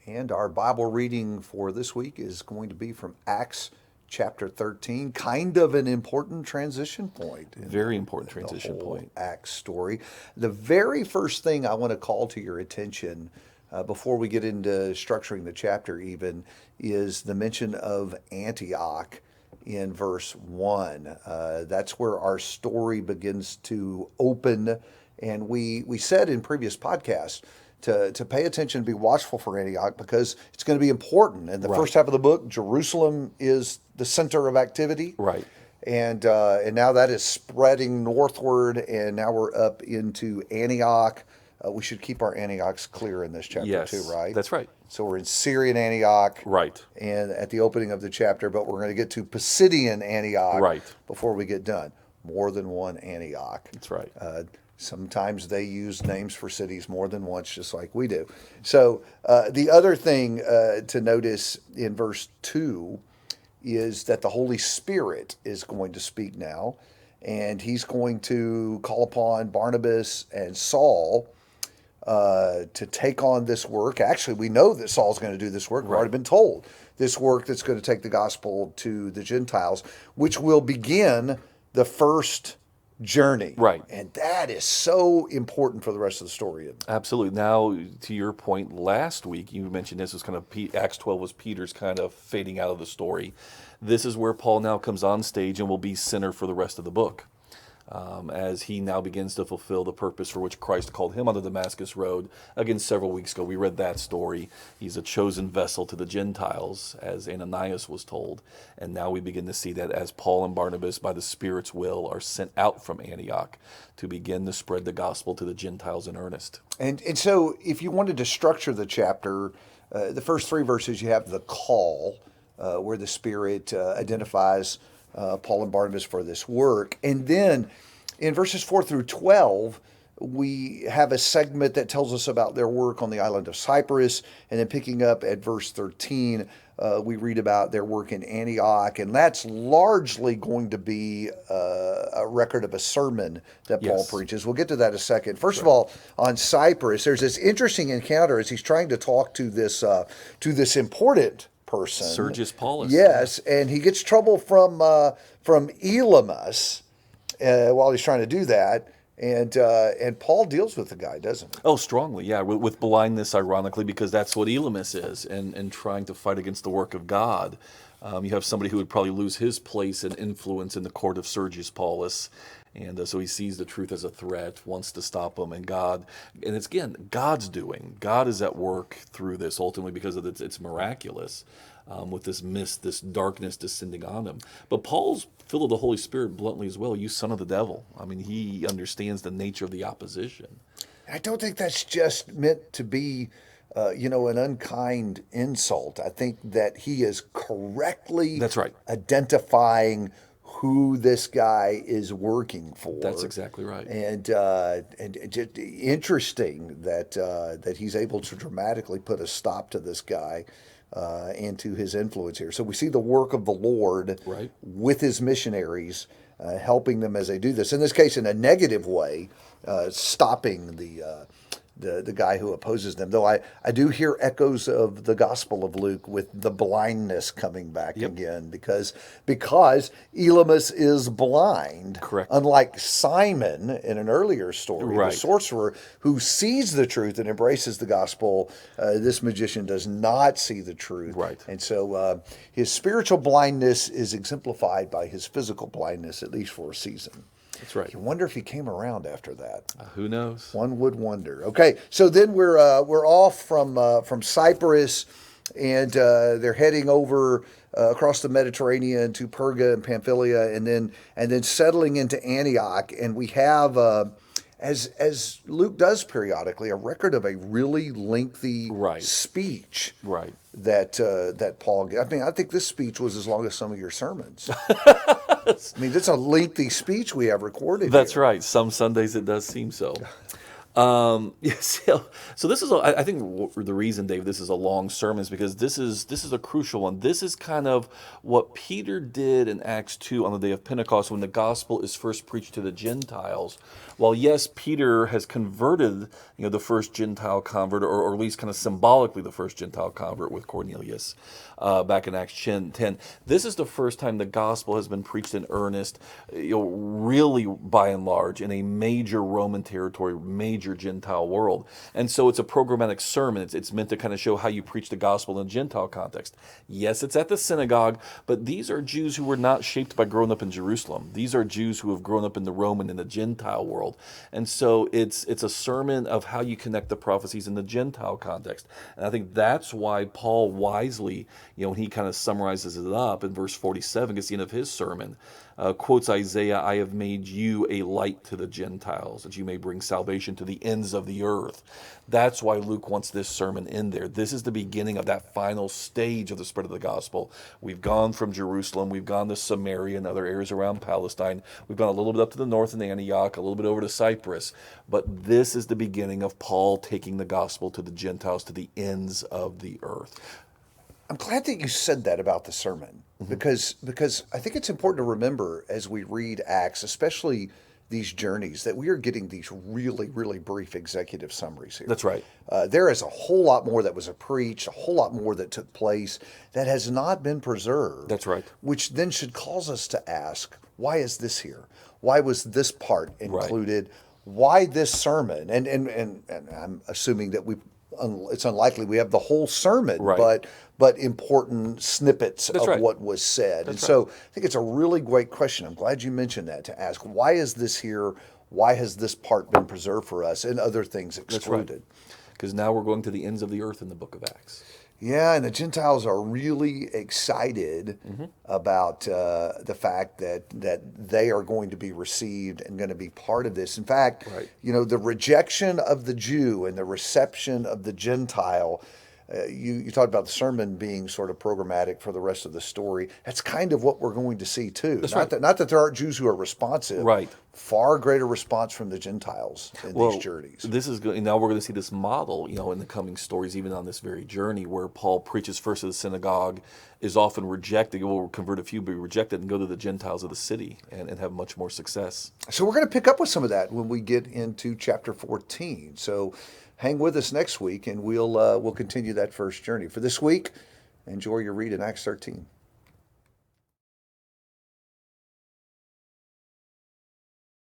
And our Bible reading for this week is going to be from Acts chapter 13, kind of an important transition point. Very important The transition whole point. Acts story. The very first thing I want to call to your attention before we get into structuring the chapter, even, is the mention of Antioch in verse 1. That's where our story begins to open. And we said in previous podcasts to pay attention, be watchful for Antioch because it's going to be important. In the Right. first half of the book, Jerusalem is the center of activity. Right. And now that is spreading northward, and now we're up into Antioch. We should keep our Antiochs clear in this chapter Yes, too, right? that's right. So we're in Syrian Antioch, Right. and at the opening of the chapter, but we're going to get to Pisidian Antioch Right. before we get done. More than one Antioch. That's right. Sometimes they use names for cities more than once, just like we do. So the other thing to notice in verse 2 is that the Holy Spirit is going to speak now, and he's going to call upon Barnabas and Saul to take on this work. Actually, we know that Saul's going to do this work. We've already been told this work that's going to take the gospel to the Gentiles, which will begin the first journey. Right. And that is so important for the rest of the story. Absolutely. Now, to your point, last week you mentioned this was kind of Acts 12 was Peter's kind of fading out of the story. This is where Paul now comes on stage and will be center for the rest of the book. As he now begins to fulfill the purpose for which Christ called him on the Damascus Road. Again, several weeks ago, we read that story. He's a chosen vessel to the Gentiles, as Ananias was told. And now we begin to see that as Paul and Barnabas, by the Spirit's will, are sent out from Antioch to begin to spread the gospel to the Gentiles in earnest. And so if you wanted to structure the chapter, the first three verses, you have the call, where the Spirit identifies Paul and Barnabas for this work. And then in verses 4 through 12, we have a segment that tells us about their work on the island of Cyprus. And then picking up at verse 13, we read about their work in Antioch. And that's largely going to be a record of a sermon that Paul preaches. We'll get to that in a second. First of all, on Cyprus, there's this interesting encounter as he's trying to talk to this important person, Sergius Paulus. Yes, and he gets trouble from Elymas while he's trying to do that, and Paul deals with the guy, doesn't he? Oh, strongly, yeah, with blindness, ironically, because that's what Elymas is, and trying to fight against the work of God. You have somebody who would probably lose his place and influence in the court of Sergius Paulus. And so he sees the truth as a threat, wants to stop him, and it's again, God's doing. God is at work through this, ultimately, because of it's miraculous, with this mist, this darkness descending on him. But Paul's filled with the Holy Spirit bluntly as well. You son of the devil. I mean, he understands the nature of the opposition. I don't think that's just meant to be, an unkind insult. I think that he is correctly That's right. identifying who this guy is working for. That's exactly right. And just interesting that he's able to dramatically put a stop to this guy and to his influence here. So we see the work of the Lord with his missionaries, helping them as they do this. In this case, in a negative way, stopping the guy who opposes them. Though I do hear echoes of the Gospel of Luke with the blindness coming back again because Elymas is blind. Correct. Unlike Simon in an earlier story, the sorcerer who sees the truth and embraces the gospel, this magician does not see the truth. Right. And so his spiritual blindness is exemplified by his physical blindness, at least for a season. That's right. You wonder if he came around after that. Who knows? One would wonder. Okay, so then we're off from Cyprus, and they're heading over across the Mediterranean to Perga and Pamphylia, and then settling into Antioch. And we have, as Luke does periodically, a record of a really lengthy speech. Right. That Paul. I mean, I think this speech was as long as some of your sermons. I mean, it's a lengthy speech we have recorded. That's here. right. Some Sundays it does seem so. Yes. So this is, I think, the reason, Dave, this is a long sermon is because this is a crucial one. This is kind of what Peter did in Acts 2 on the day of Pentecost when the gospel is first preached to the Gentiles. While yes, Peter has converted, the first Gentile convert, or at least kind of symbolically the first Gentile convert with Cornelius, back in Acts 10. This is the first time the gospel has been preached in earnest, really by and large in a major Roman territory, major Gentile world. And so it's a programmatic sermon. It's meant to kind of show how you preach the gospel in a Gentile context. Yes, it's at the synagogue, but these are Jews who were not shaped by growing up in Jerusalem. These are Jews who have grown up in the Roman and the Gentile world. And so it's a sermon of how you connect the prophecies in the Gentile context. And I think that's why Paul wisely, when he kind of summarizes it up in verse 47, gets the end of his sermon, quotes Isaiah, "I have made you a light to the Gentiles, that you may bring salvation to the ends of the earth." That's why Luke wants this sermon in there. This is the beginning of that final stage of the spread of the gospel. We've gone from Jerusalem, we've gone to Samaria and other areas around Palestine. We've gone a little bit up to the north in Antioch, a little bit over to Cyprus. But this is the beginning of Paul taking the gospel to the Gentiles, to the ends of the earth. I'm glad that you said that about the sermon because I think it's important to remember as we read Acts, especially these journeys, that we are getting these really, really brief executive summaries here. That's right. There is a whole lot more that was preached, a whole lot more that took place that has not been preserved. That's right. Which then should cause us to ask, why is this here? Why was this part included? Right. Why this sermon? And I'm assuming that it's unlikely we have the whole sermon, right, but important snippets of what was said. And so I think it's a really great question. I'm glad you mentioned that, to ask, why is this here? Why has this part been preserved for us and other things excluded? Because now we're going to the ends of the earth in the book of Acts. Yeah, and the Gentiles are really excited about the fact that they are going to be received and going to be part of this. In fact, the rejection of the Jew and the reception of the Gentile, you talked about the sermon being sort of programmatic for the rest of the story. That's kind of what we're going to see too. Not that there aren't Jews who are responsive. Right. Far greater response from the Gentiles in these journeys. Now we're going to see this model, in the coming stories, even on this very journey, where Paul preaches first to the synagogue, is often rejected, will convert a few, be rejected, and go to the Gentiles of the city and have much more success. So we're going to pick up with some of that when we get into chapter 14. So hang with us next week, and we'll continue that first journey. For this week, enjoy your read in Acts 13.